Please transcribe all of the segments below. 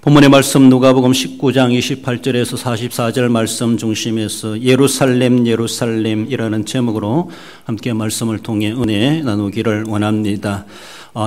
본문의 말씀 누가복음 19장 28절에서 44절 말씀 중심에서 예루살렘 예루살렘이라는 제목으로 함께 말씀을 통해 은혜 나누기를 원합니다.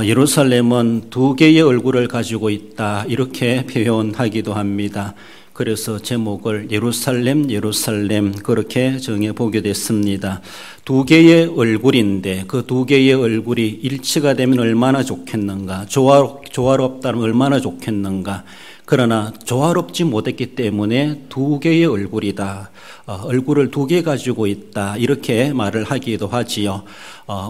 예루살렘은 두 개의 얼굴을 가지고 있다 이렇게 표현하기도 합니다. 그래서 제목을 예루살렘 예루살렘 그렇게 정해보게 됐습니다. 두 개의 얼굴인데 그 두 개의 얼굴이 일치가 되면 얼마나 좋겠는가, 조화롭다면 얼마나 좋겠는가. 그러나 조화롭지 못했기 때문에 두 개의 얼굴이다. 얼굴을 두 개 가지고 있다. 이렇게 말을 하기도 하지요.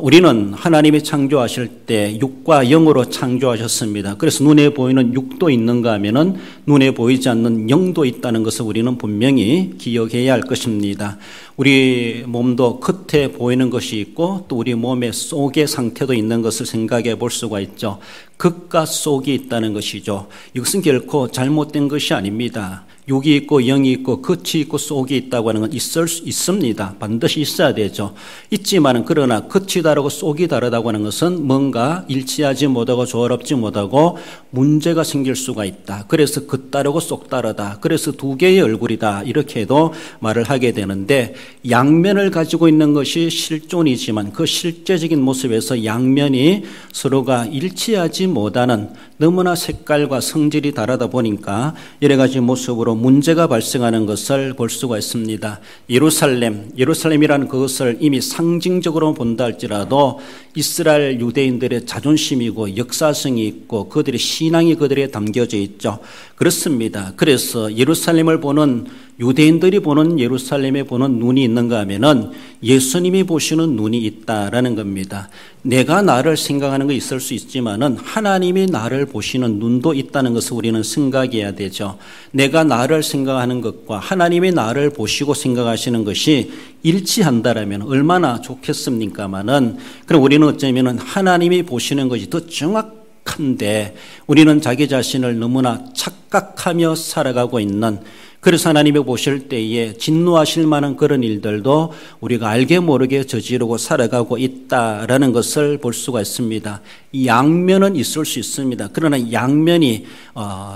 우리는 하나님이 창조하실 때 육과 영으로 창조하셨습니다. 그래서 눈에 보이는 육도 있는가 하면은 눈에 보이지 않는 영도 있다는 것을 우리는 분명히 기억해야 할 것입니다. 우리 몸도 겉에 보이는 것이 있고 또 우리 몸의 속의 상태도 있는 것을 생각해 볼 수가 있죠. 겉과 속이 있다는 것이죠. 이것은 결코 잘못된 것이 아닙니다. 육이 있고 영이 있고 겉이 있고 속이 있다고 하는 건 있습니다. 반드시 있어야 되죠. 있지만은 그러나 겉이 다르고 속이 다르다고 하는 것은 뭔가 일치하지 못하고 조화롭지 못하고 문제가 생길 수가 있다. 그래서 겉 다르고 속 다르다. 그래서 두 개의 얼굴이다. 이렇게도 말을 하게 되는데, 양면을 가지고 있는 것이 실존이지만 그 실제적인 모습에서 양면이 서로가 일치하지 못하는, 너무나 색깔과 성질이 다르다 보니까 여러 가지 모습으로 문제가 발생하는 것을 볼 수가 있습니다. 예루살렘이라는 그것을 이미 상징적으로 본다 할지라도 이스라엘 유대인들의 자존심이고 역사성이 있고 그들의 신앙이 그들에 담겨져 있죠. 그렇습니다. 그래서 예루살렘을 보는, 유대인들이 보는 예루살렘에 보는 눈이 있는가 하면은 예수님이 보시는 눈이 있다라는 겁니다. 내가 나를 생각하는 거 있을 수 있지만은 하나님이 나를 보시는 눈도 있다는 것을 우리는 생각해야 되죠. 내가 나를 생각하는 것과 하나님이 나를 보시고 생각하시는 것이 일치한다라면 얼마나 좋겠습니까마는, 그럼 우리는 어쩌면은 하나님이 보시는 것이 더 정확한데 우리는 자기 자신을 너무나 착각하며 살아가고 있는, 그래서 하나님이 보실 때에 진노하실 만한 그런 일들도 우리가 알게 모르게 저지르고 살아가고 있다라는 것을 볼 수가 있습니다. 이 양면은 있을 수 있습니다. 그러나 양면이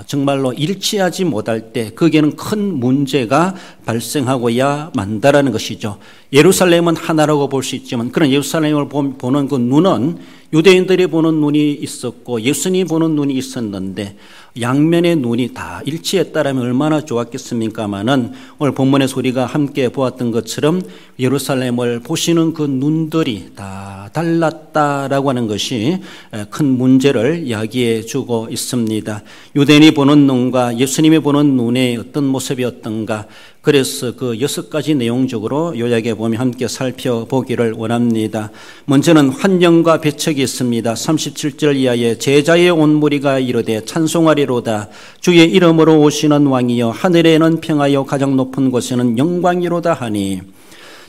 정말로 일치하지 못할 때 거기에는 큰 문제가 발생하고야 만다라는 것이죠. 예루살렘은 하나라고 볼 수 있지만 그런 예루살렘을 보는 그 눈은 유대인들이 보는 눈이 있었고 예수님이 보는 눈이 있었는데 양면의 눈이 다 일치했다라면 얼마나 좋았겠습니까마는, 오늘 본문에서 우리가 함께 보았던 것처럼 예루살렘을 보시는 그 눈들이 다 달랐다라고 하는 것이 큰 문제를 야기해 주고 있습니다. 유대인이 보는 눈과 예수님이 보는 눈의 어떤 모습이었던가, 그래서 그 6가지 내용적으로 요약해 보며 함께 살펴보기를 원합니다. 먼저는 환영과 배척이 있습니다. 37절 이하에 제자의 온 무리가 이르되 찬송하리로다. 주의 이름으로 오시는 왕이여 하늘에는 평하여 가장 높은 곳에는 영광이로다 하니,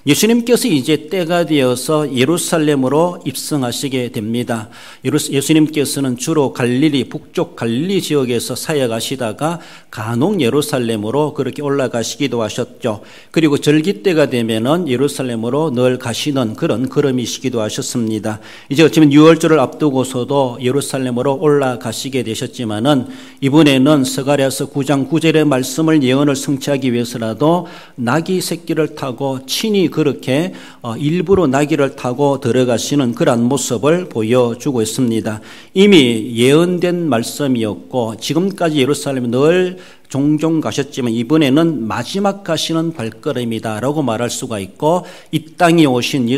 예수님께서 이제 때가 되어서 예루살렘으로 입성하시게 됩니다. 예수님께서는 주로 갈릴리, 북쪽 갈릴리 지역에서 사역하시다가 간혹 예루살렘으로 그렇게 올라가시기도 하셨죠. 그리고 절기 때가 되면은 예루살렘으로 늘 가시는 그런 걸음이시기도 하셨습니다. 이제 어쩌면 유월절을 앞두고서도 예루살렘으로 올라가시게 되셨지만은 이번에는 스가랴서 9장 9절의 말씀을 예언을 성취하기 위해서라도 나귀 새끼를 타고 친히 그렇게 일부러 나귀를 타고 들어가시는 그러한 모습을 보여주고 있습니다. 이미 예언된 말씀이었고 지금까지 예루살렘에 늘 종종 가셨지만 이번에는 마지막 가시는 발걸음이다라고 말할 수가 있고, 이 땅에 오신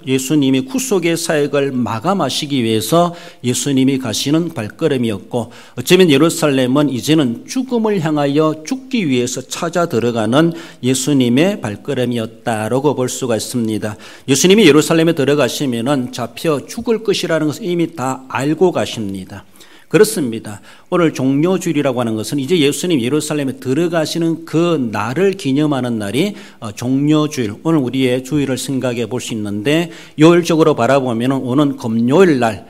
예수님이 구속의 사역을 마감하시기 위해서 예수님이 가시는 발걸음이었고, 어쩌면 예루살렘은 이제는 죽음을 향하여 죽기 위해서 찾아 들어가는 예수님의 발걸음이었다라고 볼 수가 있습니다. 예수님이 예루살렘에 들어가시면은 잡혀 죽을 것이라는 것을 이미 다 알고 가십니다. 그렇습니다. 오늘 종료주일이라고 하는 것은 이제 예수님 예루살렘에 들어가시는 그 날을 기념하는 날이 종료주일, 오늘 우리의 주일을 생각해 볼 수 있는데, 요일적으로 바라보면 오는 금요일 날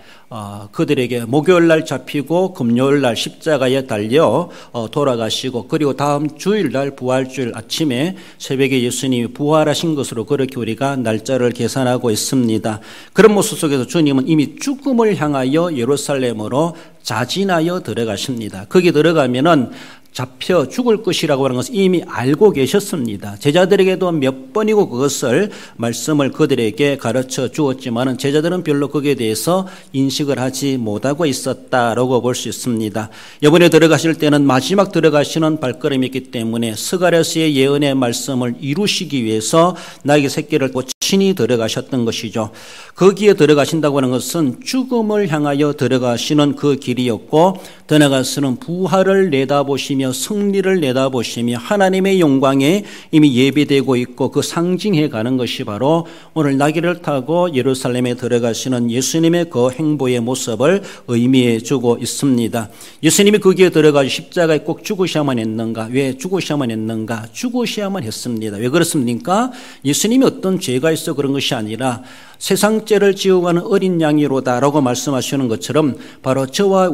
그들에게 목요일날 잡히고 금요일날 십자가에 달려 돌아가시고 그리고 다음 주일날 부활주일 아침에 새벽에 예수님이 부활하신 것으로 그렇게 우리가 날짜를 계산하고 있습니다. 그런 모습 속에서 주님은 이미 죽음을 향하여 예루살렘으로 자진하여 들어가십니다. 거기 들어가면은 잡혀 죽을 것이라고 하는 것을 이미 알고 계셨습니다. 제자들에게도 몇 번이고 그것을 말씀을 그들에게 가르쳐 주었지만 제자들은 별로 거기에 대해서 인식을 하지 못하고 있었다라고 볼 수 있습니다. 이번에 들어가실 때는 마지막 들어가시는 발걸음이기 때문에 스가랴서의 예언의 말씀을 이루시기 위해서 나에게 새끼를 친히 들어가셨던 것이죠. 거기에 들어가신다고 하는 것은 죽음을 향하여 들어가시는 그 길이었고 더 나아가서는 부활을 내다보시며 승리를 내다보시며 하나님의 영광에 이미 예비되고 있고 그 상징해 가는 것이 바로 오늘 나귀를 타고 예루살렘에 들어가시는 예수님의 그 행보의 모습을 의미해 주고 있습니다. 예수님이 거기에 들어가서 십자가에 꼭 죽으셔야만 했는가? 왜 죽으셔야만 했는가? 죽으셔야만 했습니다. 왜 그렇습니까? 예수님이 어떤 죄가 있어 그런 것이 아니라 세상 죄를 지어가는 어린 양이로다라고 말씀하시는 것처럼 바로 저와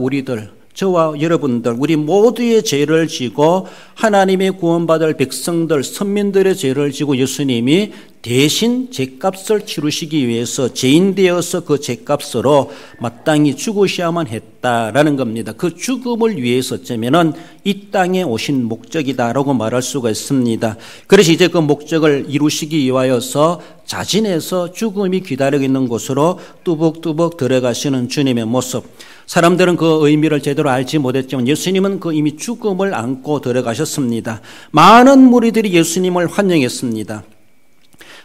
여러분들 우리 모두의 죄를 지고 하나님의 구원받을 백성들 선민들의 죄를 지고 예수님이 대신 죄값을 치르시기 위해서 죄인 되어서 그 죄값으로 마땅히 죽으셔야만 했다라는 겁니다. 그 죽음을 위해서 어쩌면은 이 땅에 오신 목적이다라고 말할 수가 있습니다. 그래서 이제 그 목적을 이루시기 위하여서 자진해서 죽음이 기다리고 있는 곳으로 뚜벅뚜벅 들어가시는 주님의 모습. 사람들은 그 의미를 제대로 알지 못했지만 예수님은 그 이미 죽음을 안고 들어가셨습니다. 많은 무리들이 예수님을 환영했습니다.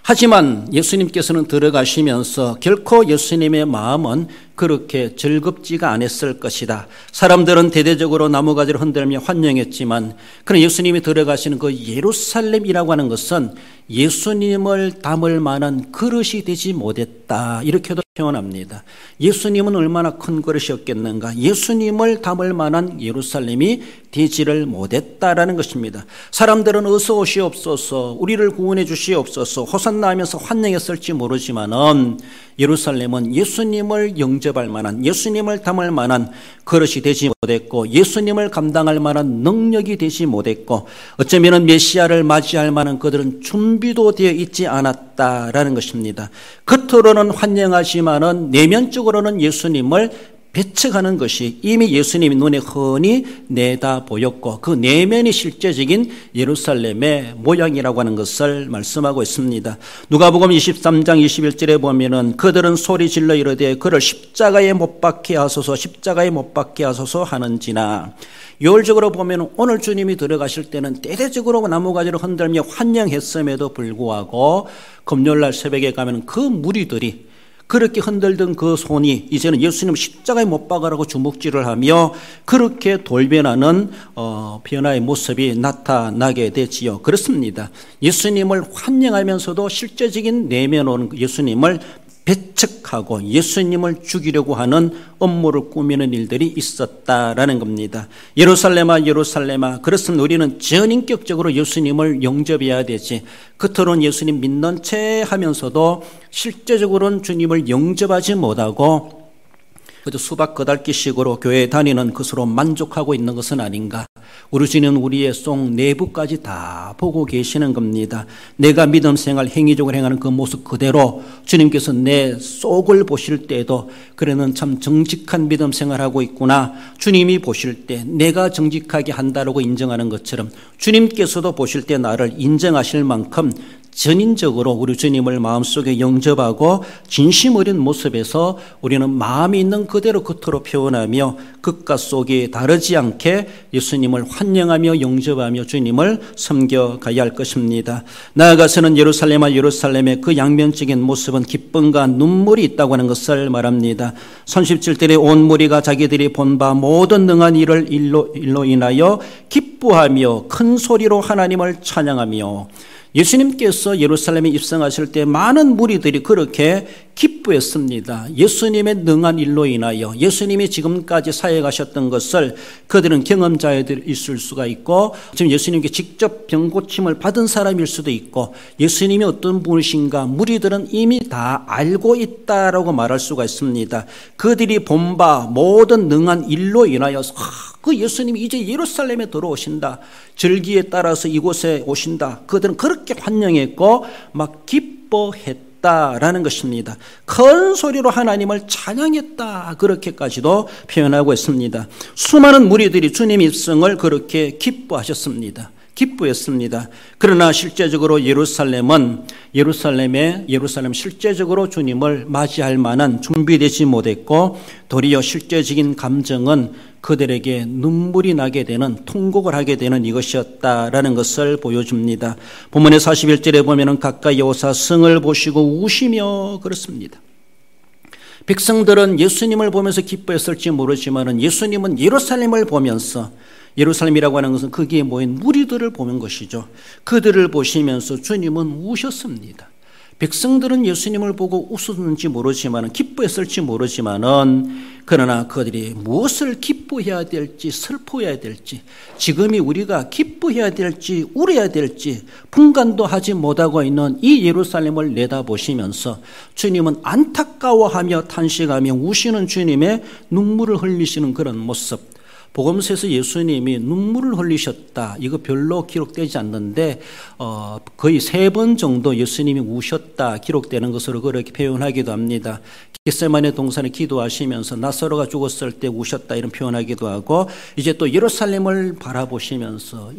하지만 예수님께서는 들어가시면서 결코 예수님의 마음은 그렇게 즐겁지가 않았을 것이다. 사람들은 대대적으로 나무가지를 흔들며 환영했지만 그런 예수님이 들어가시는 그 예루살렘이라고 하는 것은 예수님을 담을 만한 그릇이 되지 못했다. 이렇게도 표현합니다. 예수님은 얼마나 큰 그릇이었겠는가. 예수님을 담을 만한 예루살렘이 되지를 못했다라는 것입니다. 사람들은 어서 오시옵소서, 우리를 구원해 주시옵소서, 호산나 하면서 환영했을지 모르지만은 예루살렘은 예수님을 영접할 만한, 예수님을 담을 만한 그릇이 되지 못했고 예수님을 감당할 만한 능력이 되지 못했고 어쩌면 메시아를 맞이할 만한 그들은 준비도 되어 있지 않았다라는 것입니다. 겉으로는 환영하지만은 내면적으로는 예수님을 배척하는 것이 이미 예수님이 눈에 흔히 내다 보였고 그 내면이 실제적인 예루살렘의 모양이라고 하는 것을 말씀하고 있습니다. 누가복음 23장 21절에 보면은 그들은 소리 질러 이르되 그를 십자가에 못 박게 하소서, 십자가에 못 박게 하소서 하는지나. 요일적으로 보면 오늘 주님이 들어가실 때는 대대적으로 나무가지를 흔들며 환영했음에도 불구하고 금요일날 새벽에 가면 그 무리들이 그렇게 흔들던 그 손이 이제는 예수님 십자가에 못 박으라고 주먹질을 하며 그렇게 돌변하는 변화의 모습이 나타나게 되지요. 그렇습니다. 예수님을 환영하면서도 실제적인 내면으로는 예수님을 배척하고 예수님을 죽이려고 하는 업무를 꾸미는 일들이 있었다라는 겁니다. 예루살렘아 예루살렘아, 그렇습니다. 우리는 전인격적으로 예수님을 영접해야 되지 겉으로는 예수님 믿는 체 하면서도 실제적으로는 주님을 영접하지 못하고 그저 수박 거달기식으로 교회에 다니는 것으로 만족하고 있는 것은 아닌가. 우리 주님은 우리의 속 내부까지 다 보고 계시는 겁니다. 내가 믿음 생활 행위적으로 행하는 그 모습 그대로 주님께서 내 속을 보실 때에도 그래는 참 정직한 믿음 생활하고 있구나. 주님이 보실 때 내가 정직하게 한다라고 인정하는 것처럼 주님께서도 보실 때 나를 인정하실 만큼 전인적으로 우리 주님을 마음속에 영접하고 진심 어린 모습에서 우리는 마음이 있는 그대로 겉으로 표현하며 겉과 속이 다르지 않게 예수님을 환영하며 영접하며 주님을 섬겨가야 할 것입니다. 나아가서는 예루살렘아 예루살렘의 그 양면적인 모습은 기쁨과 눈물이 있다고 하는 것을 말합니다. 37절에 온 무리가 자기들이 본 바 모든 능한 일로 인하여 기뻐하며 큰 소리로 하나님을 찬양하며 예수님께서 예루살렘에 입성하실 때 많은 무리들이 그렇게 기뻐했습니다. 예수님의 능한 일로 인하여 예수님이 지금까지 사역하셨던 것을 그들은 경험자들이 있을 수가 있고 지금 예수님께 직접 병 고침을 받은 사람일 수도 있고 예수님이 어떤 분이신가 무리들은 이미 다 알고 있다라고 말할 수가 있습니다. 그들이 본 바 모든 능한 일로 인하여 그 예수님이 이제 예루살렘에 들어오신다. 절기에 따라서 이곳에 오신다. 그들은 그렇게 환영했고 막 기뻐했다라는 것입니다. 큰 소리로 하나님을 찬양했다. 그렇게까지도 표현하고 있습니다. 수많은 무리들이 주님 입성을 그렇게 기뻐하셨습니다. 기뻐했습니다. 그러나 실제적으로 예루살렘 실제적으로 주님을 맞이할 만한 준비되지 못했고 도리어 실제적인 감정은 그들에게 눈물이 나게 되는 통곡을 하게 되는 이것이었다라는 것을 보여줍니다. 본문의 41절에 보면은 가까이 오사 성을 보시고 우시며 그렇습니다. 백성들은 예수님을 보면서 기뻐했을지 모르지만 예수님은 예루살렘을 보면서 예루살렘이라고 하는 것은 거기에 모인 무리들을 보는 것이죠. 그들을 보시면서 주님은 우셨습니다. 백성들은 예수님을 보고 웃었는지 모르지만 기뻐했을지 모르지만은 그러나 그들이 무엇을 기뻐해야 될지 슬퍼해야 될지 지금이 우리가 기뻐해야 될지 울어야 될지 분간도 하지 못하고 있는 이 예루살렘을 내다보시면서 주님은 안타까워하며 탄식하며 우시는 주님의 눈물을 흘리시는 그런 모습. 복음서에서 예수님이 눈물을 흘리셨다. 이거 별로 기록되지 않는데 거의 3번 정도 예수님이 우셨다 기록되는 것으로 그렇게 표현하기도 합니다. 겟세마네 동산에 기도하시면서 나사로가 죽었을 때 우셨다 이런 표현하기도 하고 이제 또 예루살렘을 바라보시면서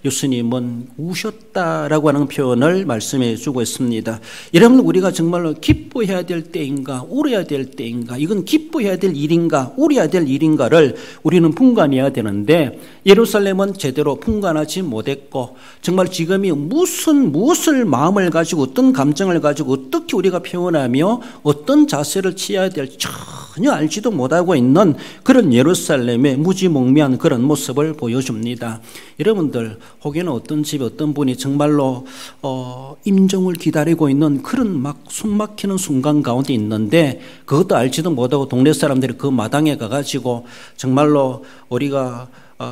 예수님은 우셨다라고 하는 표현을 말씀해 주고 있습니다. 여러분 우리가 정말로 기뻐해야 될 때인가 울어야 될 때인가 이건 기뻐해야 될 일인가 울어야 될 일인가를 우리는 분간해야 되는데 예루살렘은 제대로 분간하지 못했고 정말 지금이 무엇을 마음을 가지고 어떤 감정을 가지고 어떻게 우리가 표현하며 어떤 자세를 취해야 될지 전혀 알지도 못하고 있는 그런 예루살렘의 무지몽매한 그런 모습을 보여줍니다. 여러분들 혹여나 어떤 집에 어떤 분이 정말로 임종을 기다리고 있는 그런 막 숨막히는 순간 가운데 있는데 그것도 알지도 못하고 동네 사람들이 그 마당에 가가지고 정말로 우리가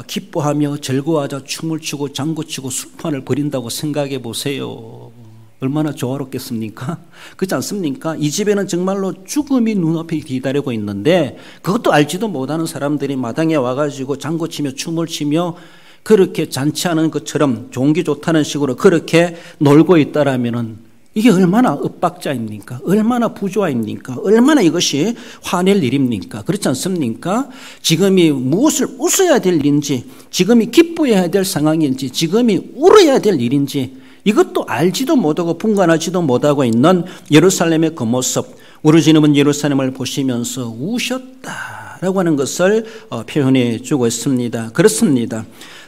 기뻐하며 즐거워하자 춤을 추고 장구치고 술판을 벌인다고 생각해 보세요. 얼마나 조화롭겠습니까? 그렇지 않습니까? 이 집에는 정말로 죽음이 눈앞에 기다리고 있는데 그것도 알지도 못하는 사람들이 마당에 와가지고 장구치며 춤을 추며 그렇게 잔치하는 것처럼 종기 좋다는 식으로 그렇게 놀고 있다라면은 이게 얼마나 엇박자입니까? 얼마나 부조화입니까? 얼마나 이것이 화낼 일입니까? 그렇지 않습니까? 지금이 무엇을 웃어야 될 일인지 지금이 기뻐해야 될 상황인지 지금이 울어야 될 일인지 이것도 알지도 못하고 분간하지도 못하고 있는 예루살렘의 그 모습 우리 주님은 예루살렘을 보시면서 우셨다라고 하는 것을 표현해 주고 있습니다. 그렇습니다.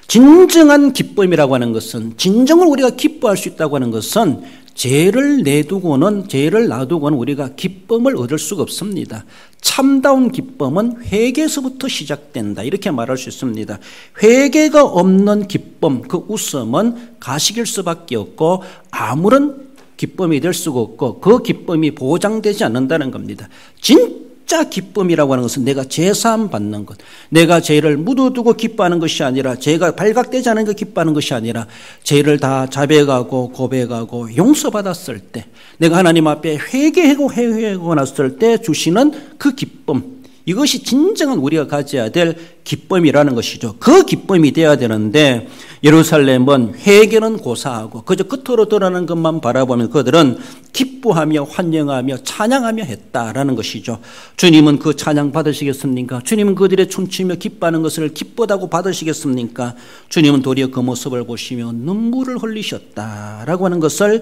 진정한 기쁨이라고 하는 것은 진정으로 우리가 기뻐할 수 있다고 하는 것은 죄를 놔두고는 우리가 기쁨을 얻을 수가 없습니다. 참다운 기쁨은 회개에서부터 시작된다. 이렇게 말할 수 있습니다. 회개가 없는 기쁨, 그 웃음은 가식일 수밖에 없고 아무런 기쁨이 될 수가 없고 그 기쁨이 보장되지 않는다는 겁니다. 진짜 기쁨이라고 하는 것은 내가 제사함 받는 것, 내가 죄를 묻어두고 기뻐하는 것이 아니라 죄가 발각되지 않은 것 기뻐하는 것이 아니라 죄를 다 자백하고 고백하고 용서받았을 때 내가 하나님 앞에 회개하고 났을 때 주시는 그 기쁨, 이것이 진정한 우리가 가져야 될 기쁨이라는 것이죠. 그 기쁨이 되어야 되는데 예루살렘은 회개는 고사하고 그저 끝으로 드러나는 것만 바라보면 그들은 기뻐하며 환영하며 찬양하며 했다라는 것이죠. 주님은 그 찬양 받으시겠습니까? 주님은 그들의 춤추며 기뻐하는 것을 기쁘다고 받으시겠습니까? 주님은 도리어 그 모습을 보시며 눈물을 흘리셨다라고 하는 것을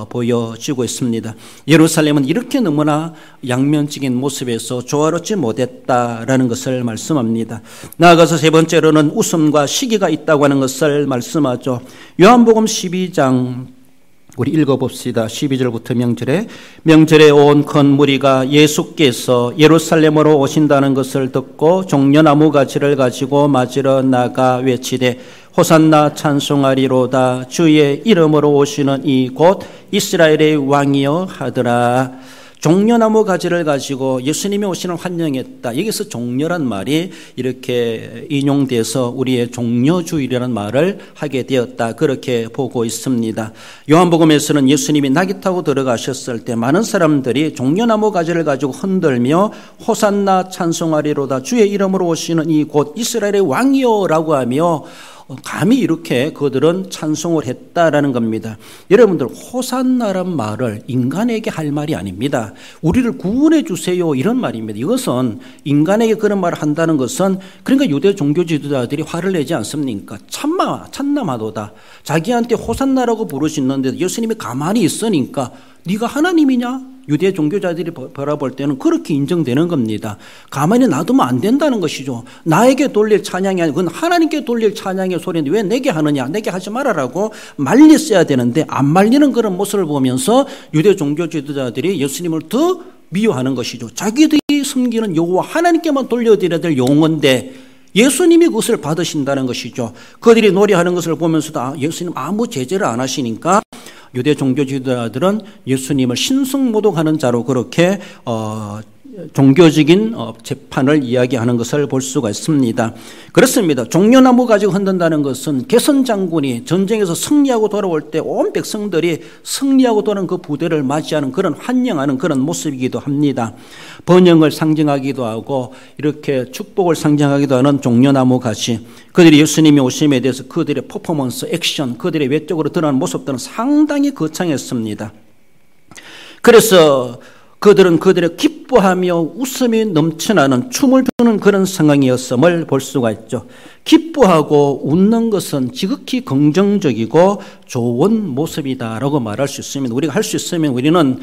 보여주고 있습니다. 예루살렘은 이렇게 너무나 양면적인 모습에서 조화롭지 못했다라는 것을 말씀합니다. 나아가서 세 번째로는 웃음과 시기가 있다고 하는 것을 말씀하죠. 요한복음 12장 우리 읽어봅시다. 12절부터 명절에 온 큰 무리가 예수께서 예루살렘으로 오신다는 것을 듣고 종려나무 가지를 가지고 맞으러 나가 외치되 호산나 찬송하리로다. 주의 이름으로 오시는 이 곧 이스라엘의 왕이여 하더라. 종려나무 가지를 가지고 예수님이 오시는 환영했다. 여기서 종려란 말이 이렇게 인용돼서 우리의 종려주일이라는 말을 하게 되었다. 그렇게 보고 있습니다. 요한복음에서는 예수님이 낙이 타고 들어가셨을 때 많은 사람들이 종려나무 가지를 가지고 흔들며 호산나 찬송하리로다. 주의 이름으로 오시는 이 곧 이스라엘의 왕이요라고 하며 감히 이렇게 그들은 찬송을 했다라는 겁니다. 여러분들, 호산나란 말을 인간에게 할 말이 아닙니다. 우리를 구원해 주세요 이런 말입니다. 이것은 인간에게 그런 말을 한다는 것은, 그러니까 유대 종교 지도자들이 화를 내지 않습니까? 참나마도다. 자기한테 호산나라고 부르시는데 예수님이 가만히 있으니까 네가 하나님이냐? 유대 종교자들이 바라볼 때는 그렇게 인정되는 겁니다. 가만히 놔두면 안 된다는 것이죠. 나에게 돌릴 찬양이 아니고 그건 하나님께 돌릴 찬양의 소리인데 왜 내게 하느냐, 내게 하지 말아라고 말렸어야 되는데 안 말리는 그런 모습을 보면서 유대 종교 지도자들이 예수님을 더 미워하는 것이죠. 자기들이 섬기는 여호와 하나님께만 돌려드려야 될 용어인데 예수님이 그것을 받으신다는 것이죠. 그들이 노래하는 것을 보면서도 예수님 아무 제재를 안 하시니까 유대 종교 지도자들은 예수님을 신승모독하는 자로 그렇게 종교적인 재판을 이야기하는 것을 볼 수가 있습니다. 그렇습니다. 종려나무 가지고 흔든다는 것은 개선 장군이 전쟁에서 승리하고 돌아올 때 온 백성들이 승리하고 돌아온 그 부대를 맞이하는 그런 환영하는 그런 모습이기도 합니다. 번영을 상징하기도 하고 이렇게 축복을 상징하기도 하는 종려나무 가지, 그들이 예수님이 오심에 대해서 그들의 퍼포먼스, 액션, 그들의 외적으로 드러나는 모습들은 상당히 거창했습니다. 그래서 그들은 그들의 기뻐하며 웃음이 넘쳐나는 춤을 추는 그런 상황이었음을 볼 수가 있죠. 기뻐하고 웃는 것은 지극히 긍정적이고 좋은 모습이다라고 말할 수 있습니다. 우리가 할 수 있으면 우리는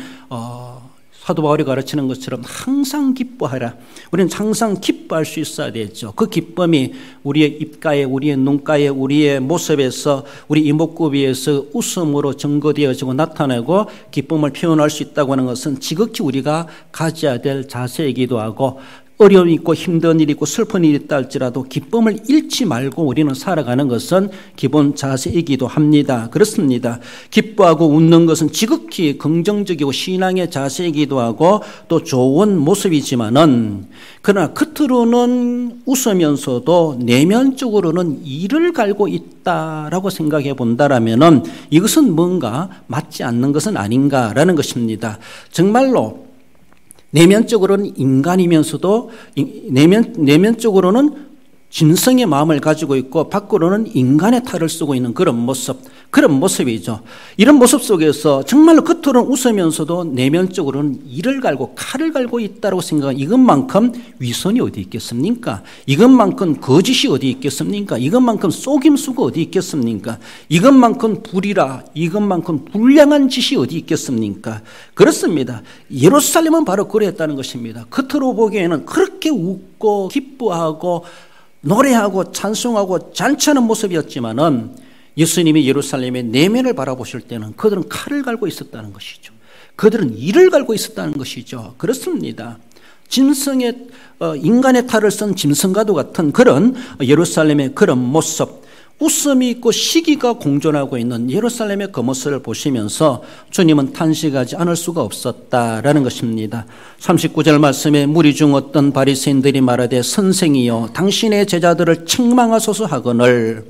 사도 바울이 가르치는 것처럼 항상 기뻐하라. 우리는 항상 기뻐할 수 있어야 되죠. 그 기쁨이 우리의 입가에, 우리의 눈가에, 우리의 모습에서, 우리 이목구비에서 웃음으로 증거되어지고 나타내고 기쁨을 표현할 수 있다고 하는 것은 지극히 우리가 가져야 될 자세이기도 하고, 어려움이 있고 힘든 일이 있고 슬픈 일이 있다 할지라도 기쁨을 잃지 말고 우리는 살아가는 것은 기본 자세이기도 합니다. 그렇습니다. 기뻐하고 웃는 것은 지극히 긍정적이고 신앙의 자세이기도 하고 또 좋은 모습이지만은, 그러나 겉으로는 웃으면서도 내면적으로는 이를 갈고 있다라고 생각해 본다라면은 이것은 뭔가 맞지 않는 것은 아닌가라는 것입니다. 정말로 내면적으로는 인간이면서도 내면적으로는 짐승의 마음을 가지고 있고 밖으로는 인간의 탈을 쓰고 있는 그런 모습이죠. 이런 모습 속에서 정말로 겉으로는 웃으면서도 내면적으로는 이를 갈고 칼을 갈고 있다고 생각하는, 이것만큼 위선이 어디 있겠습니까? 이것만큼 거짓이 어디 있겠습니까? 이것만큼 속임수가 어디 있겠습니까? 이것만큼 불이라, 이것만큼 불량한 짓이 어디 있겠습니까? 그렇습니다. 예루살렘은 바로 그랬다는 것입니다. 겉으로 보기에는 그렇게 웃고 기뻐하고 노래하고 찬송하고 잔치하는 모습이었지만은 예수님이 예루살렘의 내면을 바라보실 때는 그들은 칼을 갈고 있었다는 것이죠. 그들은 이를 갈고 있었다는 것이죠. 그렇습니다. 짐승의 인간의 탈을 쓴 짐승과도 같은 그런 예루살렘의 그런 모습, 웃음이 있고 시기가 공존하고 있는 예루살렘의 그 모습을 보시면서 주님은 탄식하지 않을 수가 없었다라는 것입니다. 39절 말씀에 무리 중 어떤 바리새인들이 말하되 선생이여 당신의 제자들을 책망하소서 하거늘,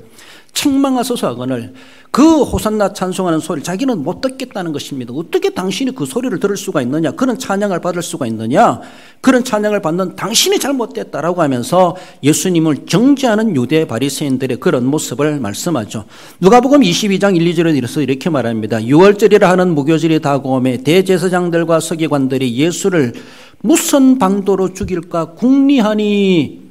그 호산나 찬송하는 소리를 자기는 못 듣겠다는 것입니다. 어떻게 당신이 그 소리를 들을 수가 있느냐, 그런 찬양을 받을 수가 있느냐, 그런 찬양을 받는 당신이 잘못됐다라고 하면서 예수님을 정죄하는 유대 바리새인들의 그런 모습을 말씀하죠. 누가복음 22장 1, 2절에 이렇게 말합니다. 유월절이라 하는 무교절이 다가오매 대제사장들과 서기관들이 예수를 무슨 방도로 죽일까 궁리하니.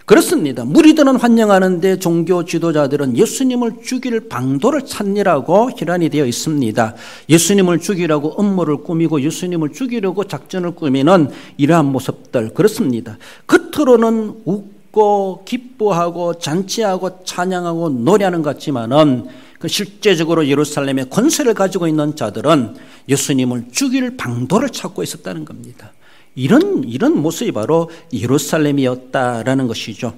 그렇습니다. 무리들은 환영하는데 종교 지도자들은 예수님을 죽일 방도를 찾느라고 혈안이 되어 있습니다. 예수님을 죽이려고 음모를 꾸미고 예수님을 죽이려고 작전을 꾸미는 이러한 모습들, 그렇습니다. 겉으로는 웃고 기뻐하고 잔치하고 찬양하고 노래하는 것 같지만은 그 실제적으로 예루살렘의 권세를 가지고 있는 자들은 예수님을 죽일 방도를 찾고 있었다는 겁니다. 이런 모습이 바로 예루살렘이었다라는 것이죠.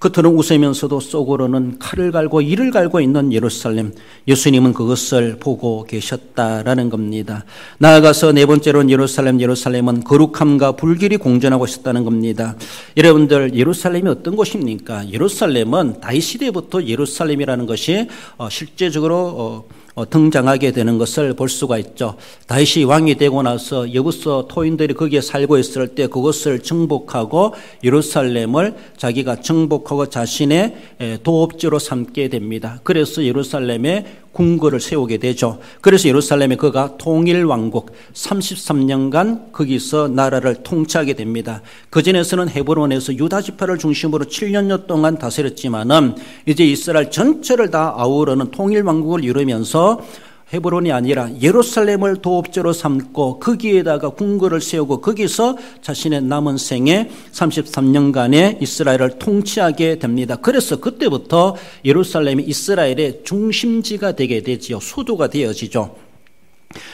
겉으로는 웃으면서도 속으로는 칼을 갈고 이를 갈고 있는 예루살렘, 예수님은 그것을 보고 계셨다라는 겁니다. 나아가서 네 번째로는 예루살렘은 거룩함과 불길이 공존하고 있었다는 겁니다. 여러분들, 예루살렘이 어떤 곳입니까? 예루살렘은 다윗 시대부터 예루살렘이라는 것이 실제적으로 등장하게 되는 것을 볼 수가 있죠. 다윗이 왕이 되고 나서 여부서 토인들이 거기에 살고 있을 때 그것을 정복하고 예루살렘을 자기가 정복하고 자신의 도읍지로 삼게 됩니다. 그래서 예루살렘에 궁궐을 세우게 되죠. 그래서 예루살렘에 그가 통일왕국 33년간 거기서 나라를 통치하게 됩니다. 그전에서는 헤브론에서 유다 지파를 중심으로 7년여 동안 다스렸지만은 이제 이스라엘 전체를 다 아우르는 통일왕국을 이루면서 헤브론이 아니라 예루살렘을 도읍지로 삼고 거기에다가 궁궐을 세우고 거기서 자신의 남은 생애 33년간의 이스라엘을 통치하게 됩니다. 그래서 그때부터 예루살렘이 이스라엘의 중심지가 되게 되지요. 수도가 되어지죠.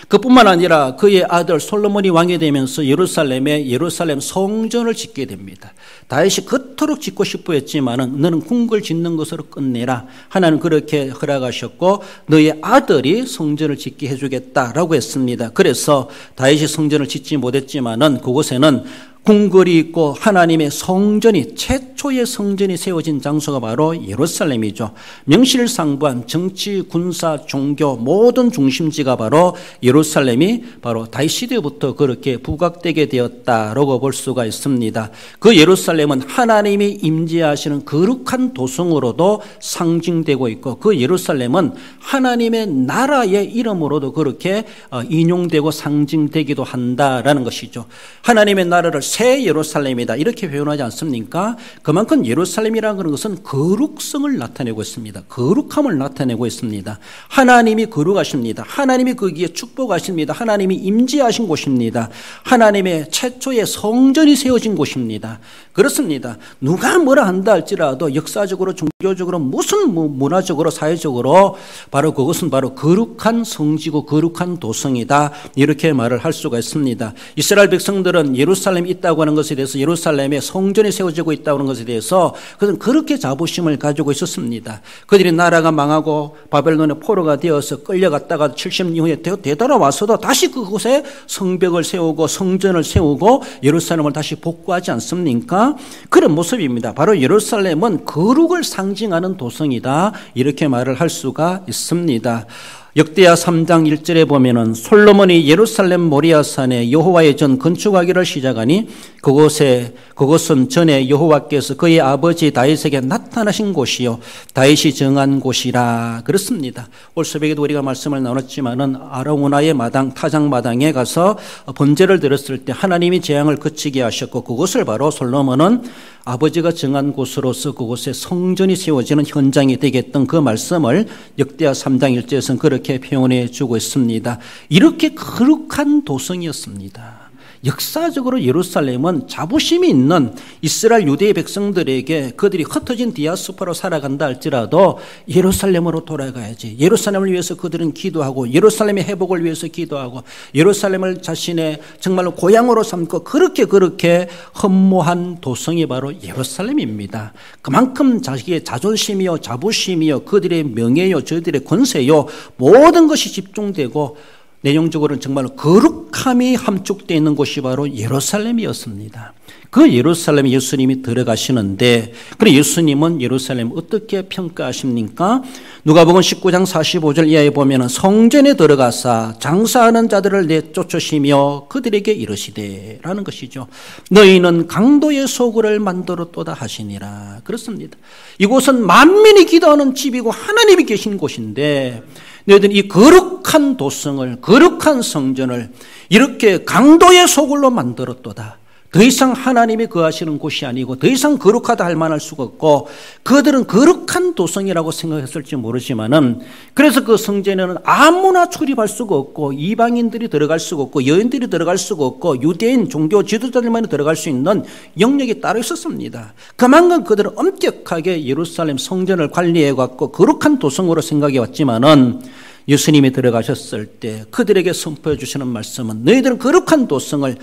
그뿐만 아니라 그의 아들 솔로몬이 왕이 되면서 예루살렘 성전을 짓게 됩니다. 다윗이 그토록 짓고 싶어 했지만은 너는 궁궐 짓는 것으로 끝내라. 하나님 그렇게 허락하셨고 너의 아들이 성전을 짓게 해주겠다라고 했습니다. 그래서 다윗이 성전을 짓지 못했지만은 그곳에는 궁궐이 있고 하나님의 성전이, 최초의 성전이 세워진 장소가 바로 예루살렘이죠. 명실상부한 정치, 군사, 종교 모든 중심지가 바로 예루살렘이 바로 다윗 시대부터 그렇게 부각되게 되었다라고 볼 수가 있습니다. 그 예루살렘은 하나님이 임재하시는 거룩한 도성으로도 상징되고 있고 그 예루살렘은 하나님의 나라의 이름으로도 그렇게 인용되고 상징되기도 한다라는 것이죠. 하나님의 나라를 새 예루살렘이다 이렇게 표현하지 않습니까? 그만큼 예루살렘이라는 것은 거룩성을 나타내고 있습니다. 거룩함을 나타내고 있습니다. 하나님이 거룩하십니다. 하나님이 거기에 축복하십니다. 하나님이 임재하신 곳입니다. 하나님의 최초의 성전이 세워진 곳입니다. 그렇습니다. 누가 뭐라 한다 할지라도 역사적으로 종교적으로 무슨 문화적으로 사회적으로 바로 그것은 바로 거룩한 성지고 거룩한 도성이다 이렇게 말을 할 수가 있습니다. 이스라엘 백성들은 예루살렘이 있다고 하는 것에 대해서 예루살렘에 성전이 세워지고 있다고 하는 것에 대해서 그들은 그렇게 자부심을 가지고 있었습니다. 그들이 나라가 망하고 바벨론의 포로가 되어서 끌려갔다가 70년 이후에 되돌아와서도 다시 그곳에 성벽을 세우고 성전을 세우고 예루살렘을 다시 복구하지 않습니까? 그런 모습입니다. 바로 예루살렘은 거룩을 상징하는 도성이다 이렇게 말을 할 수가 있습니다. 역대하 3장 1절에 보면은 솔로몬이 예루살렘 모리아산에 여호와의 전 건축하기를 시작하니 그곳은 전에 여호와께서 그의 아버지 다윗에게 나타나신 곳이요 다윗이 정한 곳이라 그렇습니다. 올 새벽에도 우리가 말씀을 나눴지만은 아라우나의 마당 타작 마당에 가서 번제를 드렸을 때 하나님이 재앙을 그치게 하셨고 그곳을 바로 솔로몬은 아버지가 정한 곳으로서 그곳에 성전이 세워지는 현장이 되겠던 그 말씀을 역대하 3장 1절에서는 그렇게 표현해 주고 있습니다. 이렇게 거룩한 도성이었습니다. 역사적으로 예루살렘은 자부심이 있는 이스라엘 유대의 백성들에게 그들이 흩어진 디아스포라로 살아간다 할지라도 예루살렘으로 돌아가야지. 예루살렘을 위해서 그들은 기도하고 예루살렘의 회복을 위해서 기도하고 예루살렘을 자신의 정말로 고향으로 삼고 그렇게 헌모한 도성이 바로 예루살렘입니다. 그만큼 자기의 자존심이요 자부심이요 그들의 명예요 저들의 권세요 모든 것이 집중되고 내용적으로는 정말로 거룩함이 함축되어 있는 곳이 바로 예루살렘이었습니다. 그 예루살렘에 예수님이 들어가시는데 그래 예수님은 예루살렘 어떻게 평가하십니까? 누가복음 19장 45절 이하에 보면 성전에 들어가사 장사하는 자들을 내쫓으시며 그들에게 이르시되 라는 것이죠. 너희는 강도의 소굴을 만들었도다 하시니라. 그렇습니다. 이곳은 만민이 기도하는 집이고 하나님이 계신 곳인데 너희들은 이 거룩한 도성을 거룩한 성전을 이렇게 강도의 소굴로 만들었도다. 더 이상 하나님이 거하시는 곳이 아니고 더 이상 거룩하다 할 만할 수가 없고 그들은 거룩한 도성이라고 생각했을지 모르지만은 그래서 그 성전에는 아무나 출입할 수가 없고 이방인들이 들어갈 수가 없고 여인들이 들어갈 수가 없고 유대인 종교 지도자들만이 들어갈 수 있는 영역이 따로 있었습니다. 그만큼 그들은 엄격하게 예루살렘 성전을 관리해 왔고 거룩한 도성으로 생각해 왔지만은 예수님이 들어가셨을 때 그들에게 선포해 주시는 말씀은 너희들은 거룩한 도성을